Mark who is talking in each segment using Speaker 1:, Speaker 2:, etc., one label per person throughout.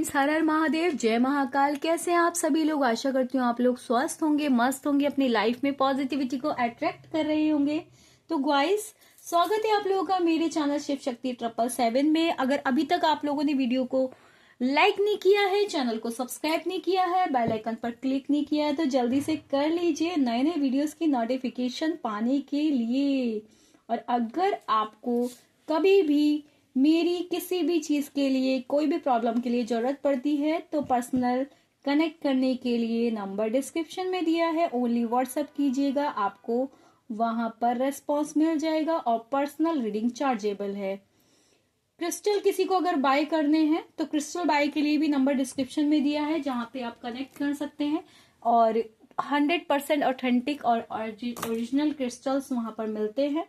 Speaker 1: Friends, हर हर महादेव, जय महाकाल। कैसे हैं आप सभी लोग? आशा करती हूँ आप लोग स्वस्थ होंगे, मस्त होंगे, अपनी लाइफ में पॉजिटिविटी को अट्रैक्ट कर रहे होंगे। तो गाइस, स्वागत है आप लोगों का मेरे चैनल शिव शक्ति 777 में। अगर अभी तक आप लोगों ने वीडियो को लाइक नहीं किया है, चैनल को सब्सक्राइब नहीं किया है, बेल आइकन पर क्लिक नहीं किया है, तो जल्दी से कर लीजिए नए नए वीडियोस की नोटिफिकेशन पाने के लिए। और अगर आपको कभी भी मेरी किसी भी चीज के लिए, कोई भी प्रॉब्लम के लिए जरूरत पड़ती है, तो पर्सनल कनेक्ट करने के लिए नंबर डिस्क्रिप्शन में दिया है। ओनली व्हाट्सएप कीजिएगा, आपको वहां पर रेस्पॉन्स मिल जाएगा और पर्सनल रीडिंग चार्जेबल है। क्रिस्टल किसी को अगर बाय करने हैं तो क्रिस्टल बाय के लिए भी नंबर डिस्क्रिप्शन में दिया है, जहां पे आप कनेक्ट कर सकते हैं और 100% ऑथेंटिक और ओरिजिनल क्रिस्टल्स वहां पर मिलते हैं।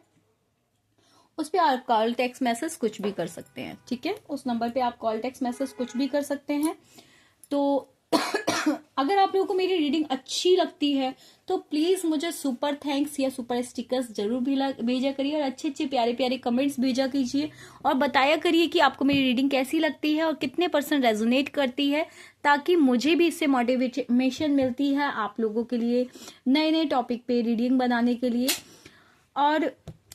Speaker 1: उस पर आप कॉल टेक्स्ट मैसेज कुछ भी कर सकते हैं, ठीक है। उस नंबर पे आप कॉल टेक्स्ट मैसेज कुछ भी कर सकते हैं। तो अगर आप लोगों को मेरी रीडिंग अच्छी लगती है तो प्लीज मुझे सुपर थैंक्स या सुपर स्टिकर्स जरूर भेजा करिए और अच्छे अच्छे प्यारे प्यारे कमेंट्स भेजा कीजिए और बताया करिए कि आपको मेरी रीडिंग कैसी लगती है और कितने % रेजोनेट करती है, ताकि मुझे भी इससे मोटिवेशन मिलती है आप लोगों के लिए नए नए टॉपिक पे रीडिंग बनाने के लिए। और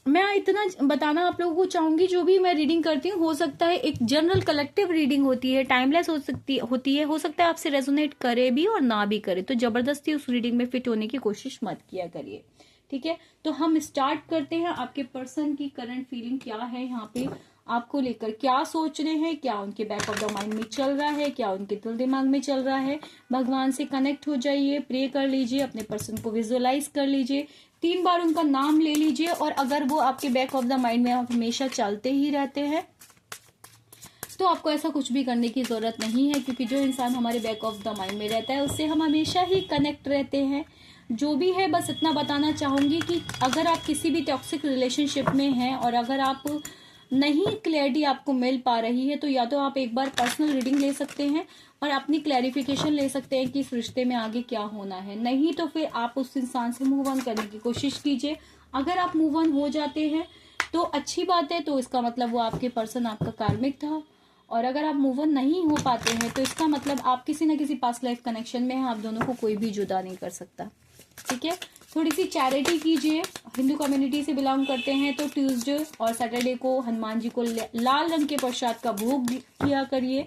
Speaker 1: मैं इतना बताना आप लोगों को चाहूंगी, जो भी मैं रीडिंग करती हूँ, हो सकता है एक जनरल कलेक्टिव रीडिंग होती है, टाइमलेस होती है, हो सकता है आपसे रेजोनेट करे भी और ना भी करे, तो जबरदस्ती उस रीडिंग में फिट होने की कोशिश मत किया करिए, ठीक है। तो हम स्टार्ट करते हैं। आपके पर्सन की करंट फीलिंग क्या है, यहाँ पे आपको लेकर क्या सोच रहे हैं, क्या उनके बैक ऑफ द माइंड में चल रहा है, क्या उनके दिल दिमाग में चल रहा है। भगवान से कनेक्ट हो जाइए, प्रे कर लीजिए, अपने पर्सन को विजुअलाइज कर लीजिए, 3 बार उनका नाम ले लीजिए। और अगर वो आपके बैक ऑफ द माइंड में हमेशा चलते ही रहते हैं तो आपको ऐसा कुछ भी करने की जरूरत नहीं है, क्योंकि जो इंसान हमारे बैक ऑफ द माइंड में रहता है उससे हम हमेशा ही कनेक्ट रहते हैं। जो भी है, बस इतना बताना चाहूंगी कि अगर आप किसी भी टॉक्सिक रिलेशनशिप में हैं और अगर आप नहीं क्लैरिटी आपको मिल पा रही है, तो या तो आप एक बार पर्सनल रीडिंग ले सकते हैं और अपनी क्लैरिफिकेशन ले सकते हैं कि इस रिश्ते में आगे क्या होना है। नहीं तो फिर आप उस इंसान से मूव ऑन करने की कोशिश कीजिए। अगर आप मूव ऑन हो जाते हैं तो अच्छी बात है, तो इसका मतलब वो आपके पर्सन आपका कार्मिक था। और अगर आप मूव ऑन नहीं हो पाते हैं तो इसका मतलब आप किसी न किसी पास्ट लाइफ कनेक्शन में हैं, आप दोनों को कोई भी जुदा नहीं कर सकता, ठीक है। थोड़ी सी चैरिटी कीजिए। हिंदू कम्युनिटी से बिलोंग करते हैं तो ट्यूसडे और सैटरडे को हनुमान जी को लाल रंग के प्रसाद का भोग किया करिए।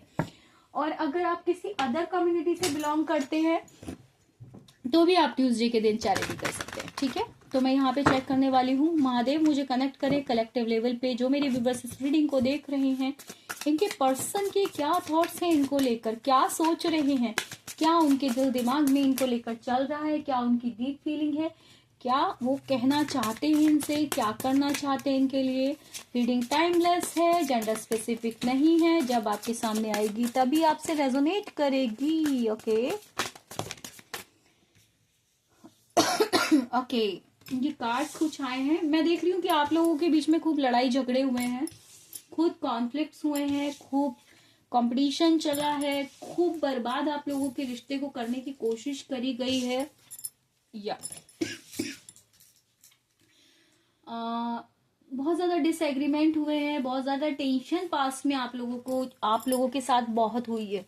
Speaker 1: और अगर आप किसी अदर कम्युनिटी से बिलोंग करते हैं तो भी आप ट्यूसडे के दिन चैरिटी कर सकते हैं, ठीक है। तो मैं यहाँ पे चेक करने वाली हूँ। महादेव मुझे कनेक्ट करें कलेक्टिव लेवल पे, जो मेरे व्यूअर्स इस रीडिंग को देख रहे हैं, इनके पर्सन के क्या थॉट्स हैं, इनको लेकर क्या सोच रहे हैं, क्या उनके दिल दिमाग में इनको लेकर चल रहा है, क्या उनकी डीप फीलिंग है, क्या वो कहना चाहते हैं इनसे, क्या करना चाहते हैं इनके लिए। रीडिंग टाइमलेस है, जेंडर स्पेसिफिक नहीं है, जब आपके सामने आएगी तभी आपसे रेजोनेट करेगी, ओके। ओके, ये कार्ड्स कुछ आए हैं। मैं देख रही हूँ कि आप लोगों के बीच में खूब लड़ाई झगड़े हुए हैं, खूब कॉन्फ्लिक्ट्स हुए हैं, खूब कंपटीशन चला है, खूब बर्बाद आप लोगों के रिश्ते को करने की कोशिश करी गई है। या बहुत ज्यादा डिसएग्रीमेंट हुए हैं, बहुत ज्यादा टेंशन पास्ट में आप लोगों के साथ बहुत हुई है,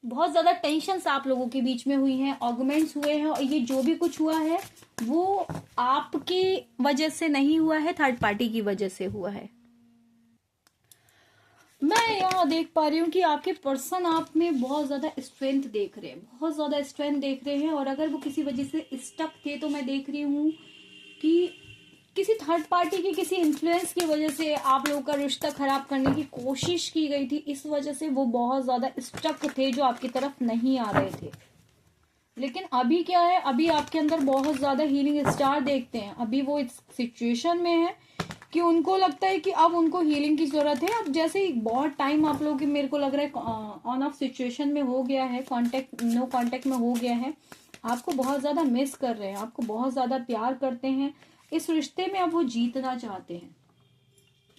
Speaker 1: बहुत ज्यादा टेंशन आप लोगों के बीच में हुई हैं, आर्गुमेंट्स हुए हैं। और ये जो भी कुछ हुआ है वो आपकी वजह से नहीं हुआ है, थर्ड पार्टी की वजह से हुआ है। मैं यहाँ देख पा रही हूँ कि आपके पर्सन आप में बहुत ज्यादा स्ट्रेंथ देख रहे हैं, बहुत ज्यादा स्ट्रेंथ देख रहे हैं। और अगर वो किसी वजह से स्टक थे तो मैं देख रही हूँ कि किसी थर्ड पार्टी की किसी इन्फ्लुएंस की वजह से आप लोगों का रिश्ता खराब करने की कोशिश की गई थी। इस वजह से वो बहुत ज्यादा स्टक थे, जो आपकी तरफ नहीं आ रहे थे। लेकिन अभी क्या है, अभी आपके अंदर बहुत ज्यादा हीलिंग स्टार देखते हैं। अभी वो इस सिचुएशन में है कि उनको लगता है कि अब उनको हीलिंग की जरूरत है। अब जैसे ही बहुत टाइम आप लोगों की, मेरे को लग रहा है, ऑन ऑफ सिचुएशन में हो गया है, नो कांटेक्ट में हो गया है, आपको बहुत ज्यादा मिस कर रहे हैं, आपको बहुत ज्यादा प्यार करते हैं। इस रिश्ते में अब वो जीतना चाहते हैं,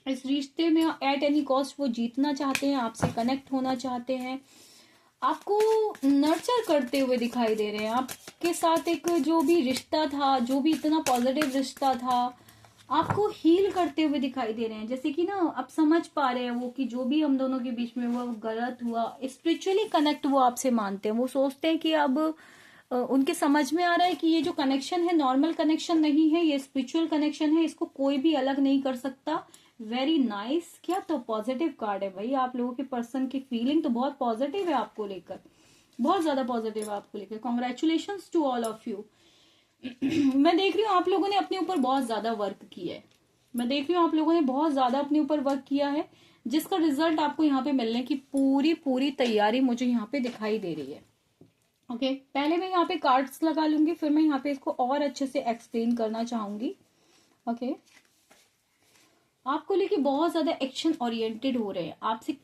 Speaker 1: इस रिश्ते में एट एनी कॉस्ट वो जीतना चाहते हैं, आपसे कनेक्ट होना चाहते हैं, आपको नर्चर करते हुए दिखाई दे रहे हैं। आपके साथ एक जो भी रिश्ता था, जो भी इतना पॉजिटिव रिश्ता था, आपको हील करते हुए दिखाई दे रहे हैं। जैसे कि ना आप समझ पा रहे हैं वो कि जो भी हम दोनों के बीच में हुआ वो गलत हुआ, स्पिरिचुअली कनेक्ट वो आपसे मानते हैं। वो सोचते हैं कि अब उनके समझ में आ रहा है कि ये जो कनेक्शन है नॉर्मल कनेक्शन नहीं है, ये स्पिरिचुअल कनेक्शन है, इसको कोई भी अलग नहीं कर सकता। Very nice. क्या तो पॉजिटिव कार्ड है भाई। आप लोगों के पर्सन की फीलिंग तो बहुत पॉजिटिव है आपको लेकर, बहुत ज्यादा पॉजिटिव है आपको लेकर। Congratulation to all of you. मैं देख रही हूँ आप लोगों ने अपने ऊपर बहुत ज्यादा वर्क किया है। मैं देख रही हूँ आप लोगों ने बहुत ज्यादा अपने ऊपर वर्क किया है, जिसका रिजल्ट आपको यहाँ पे मिलने की पूरी पूरी तैयारी मुझे यहाँ पे दिखाई दे रही है। ओके, पहले मैं यहाँ पे कार्ड्स लगा लूंगी, फिर मैं यहाँ पे इसको और अच्छे से एक्सप्लेन करना चाहूंगी। ओके, आपको लेके बहुत ज्यादा एक्शन ओरिएंटेड हो रहे हैं। आपसे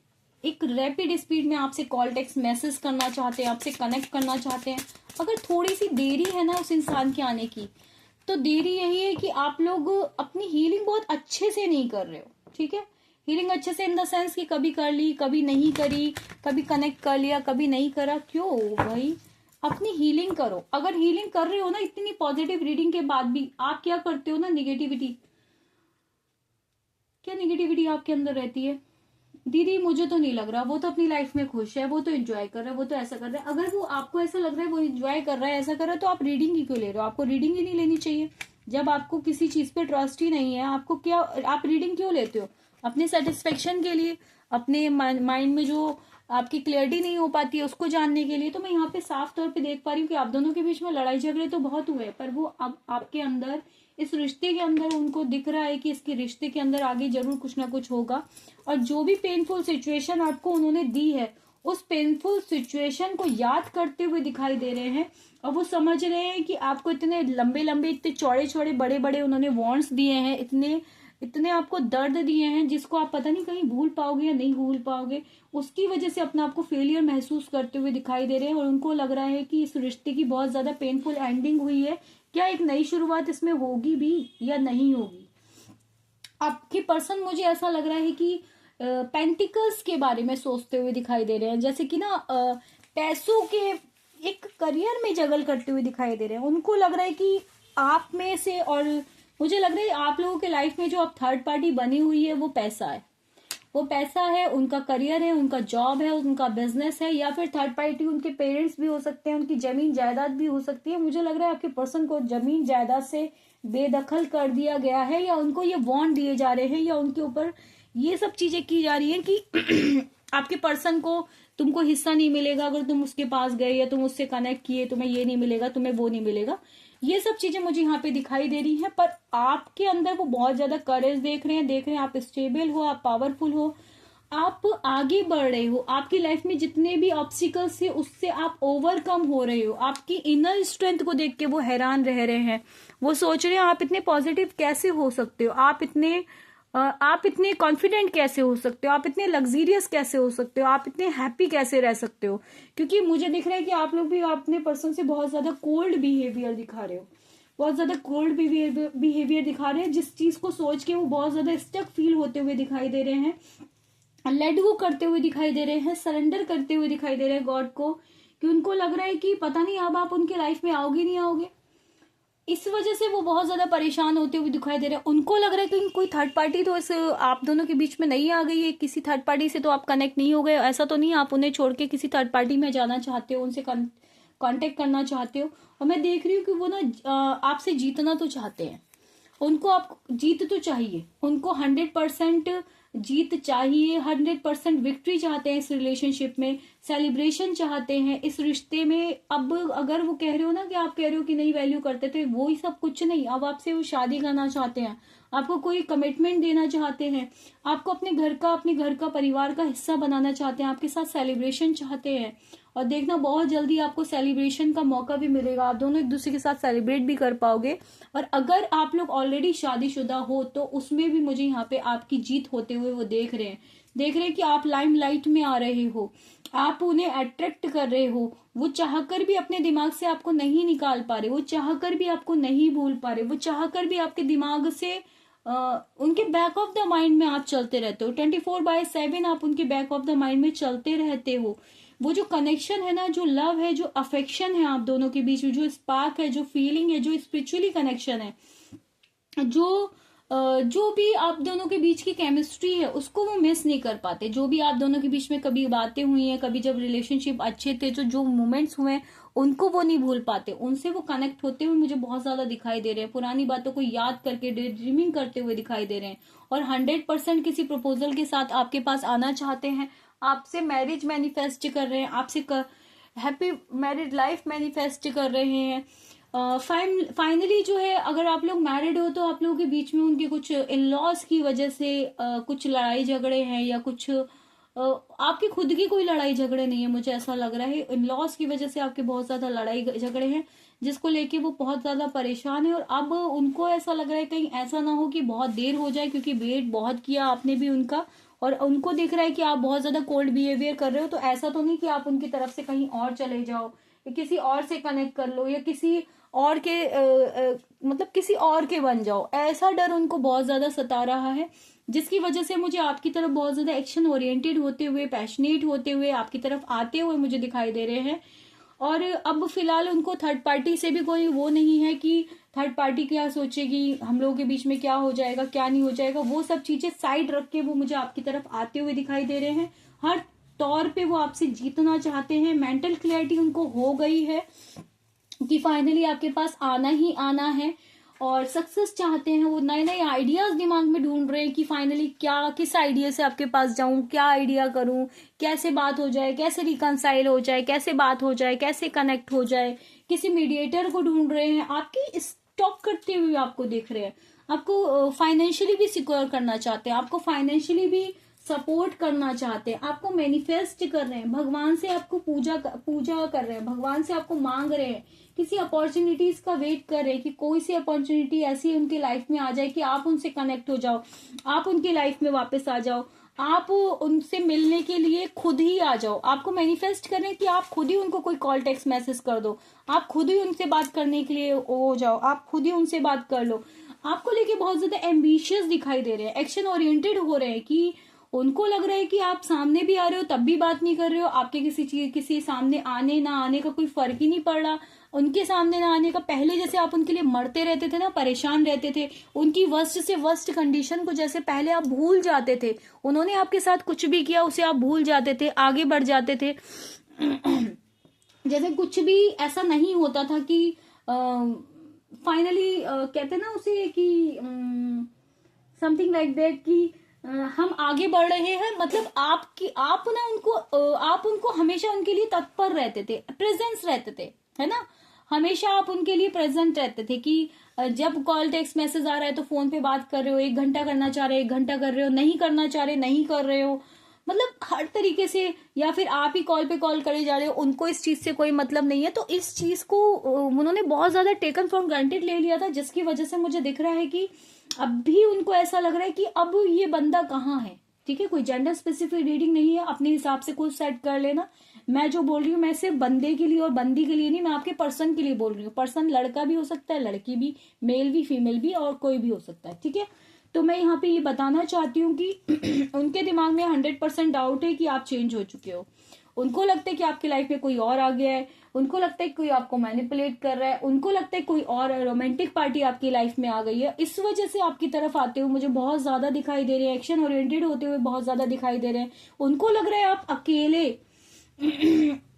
Speaker 1: एक रैपिड स्पीड में आपसे कॉल टेक्स्ट मैसेज करना चाहते हैं, आपसे कनेक्ट करना चाहते हैं। अगर थोड़ी सी देरी है ना उस इंसान के आने की, तो देरी यही है कि आप लोग अपनी हीलिंग बहुत अच्छे से नहीं कर रहे हो। ठीक है, हीलिंग अच्छे से इन द सेंस कि कभी कर ली, कभी नहीं करी, कभी कनेक्ट कर लिया, कभी नहीं करा। क्यों भाई, अपनी हीलिंग करो। अगर हीलिंग कर रहे हो ना इतनी पॉजिटिव रीडिंग के बाद भी, आप क्या करते हो ना, निगेटिविटी, क्या निगेटिविटी आपके अंदर रहती है। दीदी मुझे तो नहीं लग रहा, वो तो अपनी लाइफ में खुश है, वो तो एंजॉय कर रहा है, वो तो ऐसा कर रहा है। अगर वो आपको ऐसा लग रहा है वो एंजॉय कर रहा है, ऐसा कर रहा है, तो आप रीडिंग ही क्यों ले रहे हो। आपको रीडिंग ही नहीं लेनी चाहिए। जब आपको किसी चीज पे ट्रस्ट ही नहीं है, आपको क्या, आप रीडिंग क्यों लेते हो। अपने सेटिस्फेक्शन के लिए, अपने माइंड में जो आपकी क्लियरिटी नहीं हो पाती है उसको जानने के लिए। तो मैं यहाँ पे साफ तौर पे देख पा रही हूँ कि आप दोनों के बीच में लड़ाई झगड़े तो बहुत हुए, पर वो अब आपके अंदर, इस रिश्ते के अंदर उनको दिख रहा है कि इसके रिश्ते के अंदर आगे जरूर कुछ ना कुछ होगा। और जो भी पेनफुल सिचुएशन आपको उन्होंने दी है, उस पेनफुल सिचुएशन को याद करते हुए दिखाई दे रहे हैं। और वो समझ रहे हैं कि आपको इतने लंबे लंबे, इतने चौड़े चौड़े, बड़े बड़े उन्होंने वॉन्ट्स दिए हैं, इतने इतने आपको दर्द दिए हैं, जिसको आप पता नहीं कहीं भूल पाओगे या नहीं भूल पाओगे। उसकी वजह से अपना आपको फेलियर महसूस करते हुए दिखाई दे रहे हैं। और उनको लग रहा है कि इस रिश्ते की बहुत ज्यादा पेनफुल एंडिंग हुई है। क्या एक नई शुरुआत इसमें होगी भी या नहीं होगी। आपके पर्सन, मुझे ऐसा लग रहा है कि पेंटिकल्स के बारे में सोचते हुए दिखाई दे रहे हैं। जैसे कि ना पैसों के एक करियर में जगल करते हुए दिखाई दे रहे हैं। उनको लग रहा है कि आप में से, और मुझे लग रहा है आप लोगों के लाइफ में जो अब थर्ड पार्टी बनी हुई है वो पैसा है। वो पैसा है, उनका करियर है, उनका जॉब है, उनका बिजनेस है, या फिर थर्ड पार्टी उनके पेरेंट्स भी हो सकते हैं, उनकी जमीन जायदाद भी हो सकती है। मुझे लग रहा है आपके पर्सन को जमीन जायदाद से बेदखल कर दिया गया है, या उनको ये वॉन्ट दिए जा रहे हैं, या उनके ऊपर ये सब चीजें की जा रही है कि आपके पर्सन को, तुमको हिस्सा नहीं मिलेगा अगर तुम उसके पास गए या तुम उससे कनेक्ट किए, तुम्हें ये नहीं मिलेगा, तुम्हें वो नहीं मिलेगा। ये सब चीजें मुझे यहाँ पे दिखाई दे रही हैं। पर आपके अंदर वो बहुत ज्यादा करेज देख रहे हैं, आप स्टेबल हो, आप पावरफुल हो, आप आगे बढ़ रहे हो। आपकी लाइफ में जितने भी ऑब्स्टिकल्स है उससे आप ओवरकम हो रहे हो। आपकी इनर स्ट्रेंथ को देख के वो हैरान रह रहे हैं। वो सोच रहे हैं आप इतने पॉजिटिव कैसे हो सकते हो, आप इतने कॉन्फिडेंट कैसे हो सकते हो, आप इतने लग्जीरियस कैसे हो सकते हो, आप इतने हैप्पी कैसे रह सकते हो। क्योंकि मुझे दिख रहा है कि आप लोग भी अपने पर्सन से बहुत ज्यादा कोल्ड बिहेवियर दिखा रहे हो, बहुत ज्यादा कोल्ड बिहेवियर दिखा रहे हैं, जिस चीज को सोच के वो बहुत ज्यादा स्टक फील होते हुए दिखाई दे रहे हैं, लेट गो करते हुए दिखाई दे रहे हैं, सरेंडर करते हुए दिखाई दे रहे हैं गॉड को। कि उनको लग रहा है कि पता नहीं अब आप उनके लाइफ में आओगे नहीं आओगे। इस वजह से वो बहुत ज्यादा परेशान होते हुए दिखाई दे रहे हैं। उनको लग रहा है कि कोई थर्ड पार्टी तो इस आप दोनों के बीच में नहीं आ गई है, किसी थर्ड पार्टी से तो आप कनेक्ट नहीं हो गए। ऐसा तो नहीं आप उन्हें छोड़ के किसी थर्ड पार्टी में जाना चाहते हो, उनसे कांटेक्ट करना चाहते हो। और मैं देख रही हूँ कि वो ना आपसे जीतना तो चाहते हैं। उनको आप जीत तो चाहिए, उनको 100% जीत चाहिए, 100% विक्ट्री चाहते हैं इस रिलेशनशिप में, सेलिब्रेशन चाहते हैं इस रिश्ते में। अब अगर वो कह रहे हो ना कि आप कह रहे हो कि नहीं वैल्यू करते थे, वो ही सब कुछ नहीं। अब आपसे वो शादी करना चाहते हैं, आपको कोई कमिटमेंट देना चाहते हैं, आपको अपने घर का परिवार का हिस्सा बनाना चाहते हैं, आपके साथ सेलिब्रेशन चाहते हैं। और देखना बहुत जल्दी आपको सेलिब्रेशन का मौका भी मिलेगा, आप दोनों एक दूसरे के साथ सेलिब्रेट भी कर पाओगे। और अगर आप लोग ऑलरेडी शादीशुदा हो तो उसमें भी मुझे यहाँ पे आपकी जीत होते हुए वो देख रहे हैं कि आप लाइमलाइट में आ रहे हो, आप उन्हें अट्रैक्ट कर रहे हो। वो चाहकर भी अपने दिमाग से आपको नहीं निकाल पा रहे, वो चाहकर भी आपको नहीं भूल पा रहे, वो चाहकर भी आपके दिमाग से उनके बैक ऑफ द माइंड में आप चलते रहते हो। 24/7 आप उनके बैक ऑफ द माइंड में चलते रहते हो। वो जो कनेक्शन है ना, जो लव है, जो अफेक्शन है आप दोनों के बीच में, जो स्पार्क है, जो फीलिंग है, जो स्पिरिचुअली कनेक्शन है, जो जो भी आप दोनों के बीच की केमिस्ट्री है उसको वो मिस नहीं कर पाते। जो भी आप दोनों के बीच में कभी बातें हुई हैं, कभी जब रिलेशनशिप अच्छे थे तो जो मोमेंट्स हुए हैं उनको वो नहीं भूल पाते। उनसे वो कनेक्ट होते हुए मुझे बहुत ज्यादा दिखाई दे रहे हैं, पुरानी बातों को याद करके डे ड्रीमिंग करते हुए दिखाई दे रहे हैं, और 100% किसी प्रपोजल के साथ आपके पास आना चाहते हैं, आपसे मैरिज मैनिफेस्ट कर रहे हैं, आपसे हैप्पी मैरिड लाइफ मैनिफेस्ट कर रहे हैं। फाइनली जो है, अगर आप लोग मैरिड हो तो आप लोगों के बीच में उनके कुछ इन लॉज की वजह से कुछ लड़ाई झगड़े हैं, या कुछ आपकी खुद की कोई लड़ाई झगड़े नहीं है, मुझे ऐसा लग रहा है इन लॉज की वजह से आपके बहुत ज्यादा लड़ाई झगड़े हैं, जिसको लेके वो बहुत ज्यादा परेशान है। और अब उनको ऐसा लग रहा है कहीं ऐसा ना हो कि बहुत देर हो जाए, क्योंकि वेट बहुत किया आपने भी उनका, और उनको दिख रहा है कि आप बहुत ज्यादा कोल्ड बिहेवियर कर रहे हो। तो ऐसा तो नहीं कि आप उनकी तरफ से कहीं और चले जाओ, या किसी और से कनेक्ट कर लो, या किसी और के मतलब किसी और के बन जाओ, ऐसा डर उनको बहुत ज्यादा सता रहा है, जिसकी वजह से मुझे आपकी तरफ बहुत ज्यादा एक्शन ओरिएंटेड होते हुए, पैशनेट होते हुए आपकी तरफ आते हुए मुझे दिखाई दे रहे हैं। और अब फिलहाल उनको थर्ड पार्टी से भी कोई वो नहीं है कि थर्ड पार्टी क्या सोचेगी, हम लोगों के बीच में क्या हो जाएगा क्या नहीं हो जाएगा, वो सब चीजें साइड रख के वो मुझे आपकी तरफ आते हुए दिखाई दे रहे हैं। हर तौर पे वो आपसे जीतना चाहते हैं, मेंटल क्लैरिटी उनको हो गई है कि फाइनली आपके पास आना ही आना है, और सक्सेस चाहते हैं। वो नए नए आइडियाज दिमाग में ढूंढ रहे हैं कि फाइनली क्या, किस आइडिया से आपके पास जाऊं, क्या आइडिया करूं, कैसे बात हो जाए, कैसे रिकनसाइल हो जाए, कैसे बात हो जाए, कैसे कनेक्ट हो जाए, किसी मीडिएटर को ढूंढ रहे हैं, आपकी स्टॉक करते हुए आपको देख रहे हैं, आपको फाइनेंशियली भी सिक्योर करना चाहते हैं, आपको फाइनेंशियली भी सपोर्ट करना चाहते हैं, आपको मैनिफेस्ट कर रहे हैं, भगवान से आपको पूजा कर रहे हैं, भगवान से आपको मांग रहे हैं, किसी अपॉर्चुनिटीज का वेट कर रहे हैं कि कोई सी अपॉर्चुनिटी ऐसी उनकी लाइफ में आ जाए कि आप उनसे कनेक्ट हो जाओ, आप उनकी लाइफ में वापस आ जाओ, आप उनसे मिलने के लिए खुद ही आ जाओ। आपको मैनिफेस्ट कर रहे हैं कि आप खुद ही उनको कोई कॉल टेक्स्ट मैसेज कर दो, आप खुद ही उनसे बात करने के लिए हो जाओ, आप खुद ही उनसे बात कर लो। आपको लेके बहुत ज्यादा एम्बिशियस दिखाई दे रहे हैं, एक्शन ओरिएंटेड हो रहे हैं, कि उनको लग रहा है कि आप सामने भी आ रहे हो तब भी बात नहीं कर रहे हो, आपके किसी सामने आने ना आने का कोई फर्क ही नहीं पड़ रहा, उनके सामने ना आने का, पहले जैसे आप उनके लिए मरते रहते थे ना, परेशान रहते थे, उनकी वर्स्ट से वर्स्ट कंडीशन को जैसे पहले आप भूल जाते थे, उन्होंने आपके साथ कुछ भी किया उसे आप भूल जाते थे, आगे बढ़ जाते थे, जैसे कुछ भी ऐसा नहीं होता था कि फाइनली कहते ना उसे कि समथिंग लाइक दैट, कि हम आगे बढ़ रहे हैं, मतलब आप ना उनको आप उनको हमेशा उनके लिए तत्पर रहते थे, प्रेजेंस रहते थे, है ना, हमेशा आप उनके लिए प्रेजेंट रहते थे, कि जब कॉल टेक्स्ट मैसेज आ रहा है तो फोन पे बात कर रहे हो, 1 घंटा करना चाह रहे हो 1 घंटा कर रहे हो, नहीं करना चाह रहे नहीं कर रहे हो, मतलब हर तरीके से, या फिर आप ही कॉल पे कॉल करे जा रहे हो, उनको इस चीज से कोई मतलब नहीं है। तो इस चीज को उन्होंने बहुत ज्यादा टेकन फॉर ग्रांटेड ले लिया था, जिसकी वजह से मुझे दिख रहा है कि अब भी उनको ऐसा लग रहा है कि अब ये बंदा कहाँ है। ठीक है, कोई जेंडर स्पेसिफिक रीडिंग नहीं है, अपने हिसाब से कुछ सेट कर लेना। मैं जो बोल रही हूँ मैं सिर्फ बंदे के लिए और बंदी के लिए नहीं, मैं आपके पर्सन के लिए बोल रही हूँ। पर्सन लड़का भी हो सकता है, लड़की भी, मेल भी, फीमेल भी, और कोई भी हो सकता है। ठीक है, तो मैं यहाँ पे ये बताना चाहती हूँ कि उनके दिमाग में 100% डाउट है कि आप चेंज हो चुके हो। उनको लगता है कि आपकी लाइफ में कोई और आ गया है, उनको लगता है कोई आपको मैनिपुलेट कर रहा है, उनको लगता है कोई और रोमांटिक पार्टी आपकी लाइफ में आ गई है। इस वजह से आपकी तरफ आते हुए मुझे बहुत ज्यादा दिखाई दे रहे हैं, एक्शन ओरिएंटेड होते हुए बहुत ज्यादा दिखाई दे रहे हैं। उनको लग रहा है आप अकेले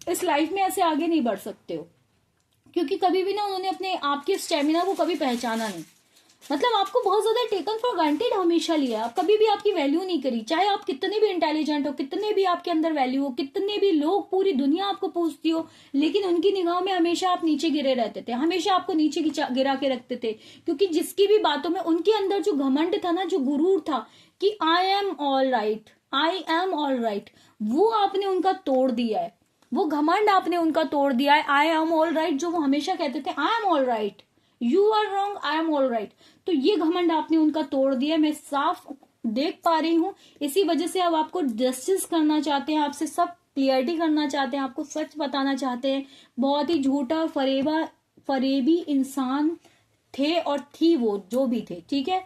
Speaker 1: इस लाइफ में ऐसे आगे नहीं बढ़ सकते हो, क्योंकि कभी भी ना उन्होंने अपने आपके स्टेमिना को कभी पहचाना नहीं, मतलब आपको बहुत ज्यादा टेकन फॉर ग्रांटेड हमेशा लिया, आप कभी भी आपकी वैल्यू नहीं करी, चाहे आप कितने भी इंटेलिजेंट हो, कितने भी आपके अंदर वैल्यू हो, कितने भी लोग पूरी दुनिया आपको पूछती हो, लेकिन उनकी निगाह में हमेशा आप नीचे गिरे रहते थे, हमेशा आपको नीचे गिरा के रखते थे, क्योंकि जिसकी भी बातों में उनके अंदर जो घमंड था ना, जो गुरूर था कि आई am all right, I am all right, वो आपने उनका तोड़ दिया है, वो घमंड आपने उनका तोड़ दिया है। आई एम ऑल राइट जो वो हमेशा कहते थे, I am all right, you are wrong, I am all right, तो ये घमंड आपने उनका तोड़ दिया, मैं साफ देख पा रही हूँ। इसी वजह से अब आपको जस्टिस करना चाहते हैं, आपसे सब क्लियरिटी करना चाहते हैं, आपको सच बताना चाहते हैं। बहुत ही झूठा फरेबी इंसान थे और थी वो जो भी थे, ठीक है,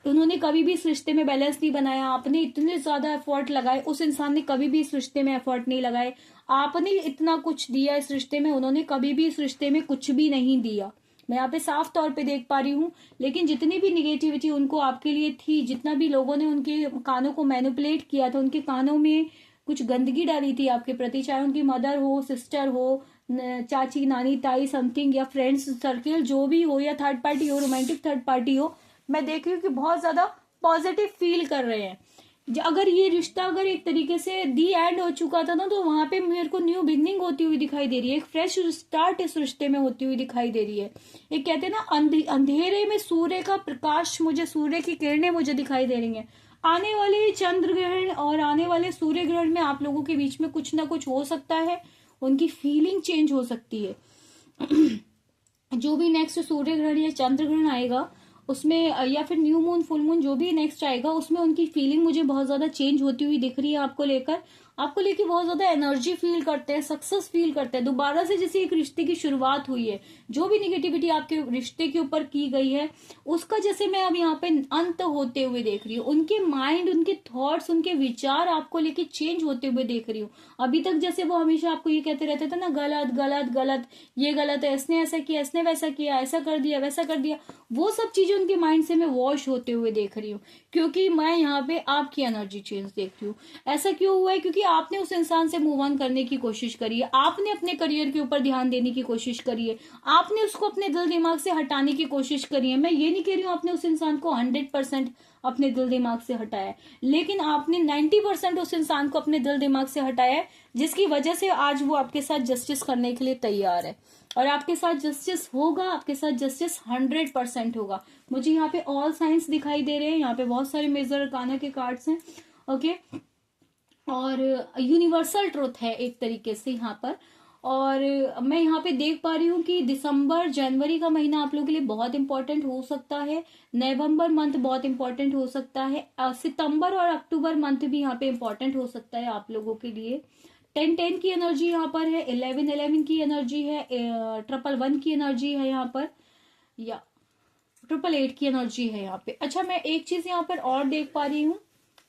Speaker 1: उन्होंने कभी भी इस रिश्ते में बैलेंस नहीं बनाया, आपने इतने ज्यादा एफर्ट लगाए, उस इंसान ने कभी भी इस रिश्ते में एफर्ट नहीं लगाए, आपने इतना कुछ दिया इस रिश्ते में, उन्होंने कभी भी इस रिश्ते में कुछ भी नहीं दिया, मैं यहाँ पे साफ तौर पे देख पा रही हूँ। लेकिन जितनी भी निगेटिविटी उनको आपके लिए थी, जितना भी लोगों ने उनके कानों को मैनिपुलेट किया था, उनके कानों में कुछ गंदगी डाली थी आपके प्रति, चाहे उनकी मदर हो, सिस्टर हो, चाची, नानी, ताई, समथिंग, या फ्रेंड्स सर्किल जो भी हो, या थर्ड पार्टी हो, रोमांटिक थर्ड पार्टी हो, मैं देख रही हूँ कि बहुत ज्यादा पॉजिटिव फील कर रहे हैं। अगर ये रिश्ता अगर एक तरीके से दी एंड हो चुका था ना, तो वहां पे मेरे को न्यू बिगनिंग होती हुई दिखाई दे रही है, एक फ्रेश स्टार्ट इस रिश्ते में होती हुई दिखाई दे रही है। एक कहते हैं ना, अंधेरे में सूर्य का प्रकाश, मुझे सूर्य की किरणें मुझे दिखाई दे रही हैं। आने वाले चंद्र ग्रहण और आने वाले सूर्य ग्रहण में आप लोगों के बीच में कुछ ना कुछ हो सकता है, उनकी फीलिंग चेंज हो सकती है। जो भी नेक्स्ट सूर्य ग्रहण या चंद्र ग्रहण आएगा उसमें, या फिर न्यू मून, फुल मून, जो भी नेक्स्ट आएगा, उसमें उनकी फीलिंग मुझे बहुत ज्यादा चेंज होती हुई दिख रही है। आपको लेके बहुत ज्यादा एनर्जी फील करते हैं, सक्सेस फील करते हैं, दोबारा से जैसे एक रिश्ते की शुरुआत हुई है। जो भी निगेटिविटी आपके रिश्ते के ऊपर की गई है, उसका जैसे मैं अब यहाँ पे अंत होते हुए देख रही हूँ। उनके माइंड, उनके थॉट्स, उनके विचार आपको लेके चेंज होते हुए देख रही हूँ। अभी तक जैसे वो हमेशा आपको ये कहते रहते थे ना, गलत गलत गलत, ये गलत है, इसने ऐसा किया, इसने वैसा किया, ऐसा कर दिया, वैसा कर दिया, वो सब चीजें उनके माइंड से मैं वॉश होते हुए देख रही हूँ। क्योंकि मैं यहाँ पे आपकी एनर्जी चेंज देख रही हूँ। ऐसा क्यों हुआ है? क्योंकि आपने उस इंसान से मूव ऑन करने की कोशिश करी है, आपने अपने करियर के ऊपर ध्यान देने की कोशिश करी है, आपने उसको अपने दिल दिमाग से हटाने की कोशिश करी है। मैं ये नहीं कह रही हूँ आपने उस इंसान को 100% अपने दिल दिमाग से हटाया है, लेकिन आपने 90% उस इंसान को अपने दिल दिमाग से हटाया है, जिसकी वजह से आज वो आपके साथ जस्टिस करने के लिए तैयार है। और आपके साथ जस्टिस होगा, आपके साथ जस्टिस 100% होगा। मुझे यहाँ पे ऑल साइंस दिखाई दे रहे हैं, यहाँ पे बहुत सारे मेजर अरकाना के कार्ड्स हैं, ओके, और यूनिवर्सल ट्रुथ है एक तरीके से यहाँ पर। और मैं यहाँ पे देख पा रही हूँ कि दिसंबर जनवरी का महीना आप लोगों के लिए बहुत इंपॉर्टेंट हो सकता है, नवंबर मंथ बहुत इंपॉर्टेंट हो सकता है, सितंबर और अक्टूबर मंथ भी यहाँ पे इंपॉर्टेंट हो सकता है आप लोगों के लिए। 10-10 की एनर्जी यहाँ पर है, 11-11 की एनर्जी है, 111 की एनर्जी है यहाँ पर, या 888 की एनर्जी है यहाँ पे। अच्छा, मैं एक चीज यहाँ पर और देख पा रही हूँ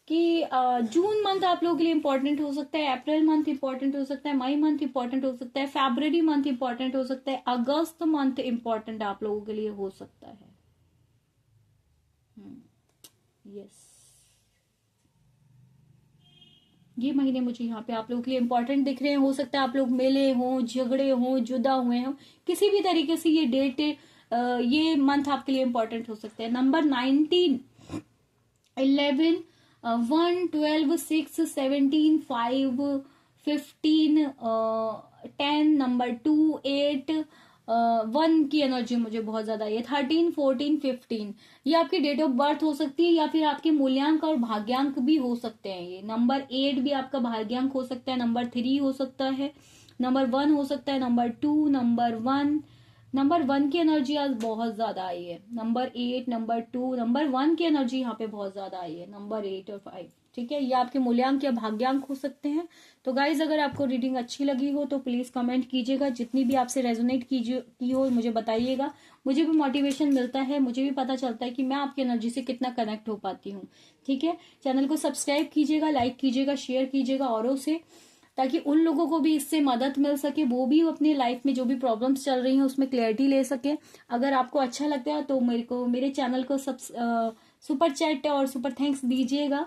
Speaker 1: कि जून मंथ आप लोगों के लिए इंपॉर्टेंट हो सकता है, अप्रैल मंथ इंपॉर्टेंट हो सकता है, मई मंथ इंपॉर्टेंट हो सकता है, फरवरी मंथ इंपॉर्टेंट हो सकता है, अगस्त मंथ इंपॉर्टेंट आप लोगों के लिए हो सकता है। यस, ये महीने मुझे यहाँ पे आप लोगों के लिए इंपॉर्टेंट दिख रहे हैं। हो सकता है आप लोग मिले हों, झगड़े हों, जुदा हुए हों, किसी भी तरीके से ये डेट, ये मंथ आपके लिए इंपॉर्टेंट हो सकते हैं। नंबर 19, 11, 1, 12, 6, 17, 5, 15, 10, नंबर 2, 8, 1 की एनर्जी मुझे बहुत ज्यादा है, 13, 14, 15, ये आपकी डेट ऑफ बर्थ हो सकती है, या फिर आपके मूल्यांक और भाग्यांक भी हो सकते हैं। ये नंबर 8 भी आपका भाग्यांक हो सकता है, नंबर 3 हो सकता है, नंबर 1 हो सकता है, नंबर 2, नंबर 1 की एनर्जी आज बहुत ज्यादा आई है, नंबर 8, नंबर 2, नंबर 1 की एनर्जी यहाँ पे बहुत ज्यादा आई है, नंबर 8 और 5, ठीक है, ये आपके मूल्यांक या भाग्यांक हो सकते हैं। तो गाइज, अगर आपको रीडिंग अच्छी लगी हो तो प्लीज कमेंट कीजिएगा, जितनी भी आपसे रेजोनेट की हो मुझे बताइएगा, मुझे भी मोटिवेशन मिलता है, मुझे भी पता चलता है कि मैं आपकी एनर्जी से कितना कनेक्ट हो पाती हूँ। ठीक है, चैनल को सब्सक्राइब कीजिएगा, लाइक कीजिएगा, शेयर कीजिएगा औरों से, ताकि उन लोगों को भी इससे मदद मिल सके, वो भी अपनी लाइफ में जो भी प्रॉब्लम्स चल रही हैं उसमें क्लैरिटी ले सके। अगर आपको अच्छा लगता है तो मेरे चैनल को सुपर चैट और सुपर थैंक्स दीजिएगा,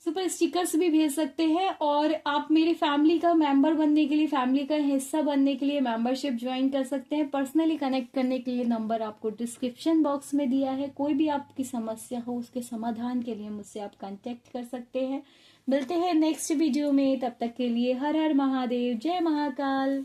Speaker 1: सुपर स्टिकर्स भी भेज सकते हैं। और आप मेरी फैमिली का मेंबर बनने के लिए, फैमिली का हिस्सा बनने के लिए मेंबरशिप ज्वाइन कर सकते हैं। पर्सनली कनेक्ट करने के लिए नंबर आपको डिस्क्रिप्शन बॉक्स में दिया है। कोई भी आपकी समस्या हो उसके समाधान के लिए मुझसे आप कांटेक्ट कर सकते हैं। मिलते हैं नेक्स्ट वीडियो में, तब तक के लिए हर हर महादेव, जय महाकाल।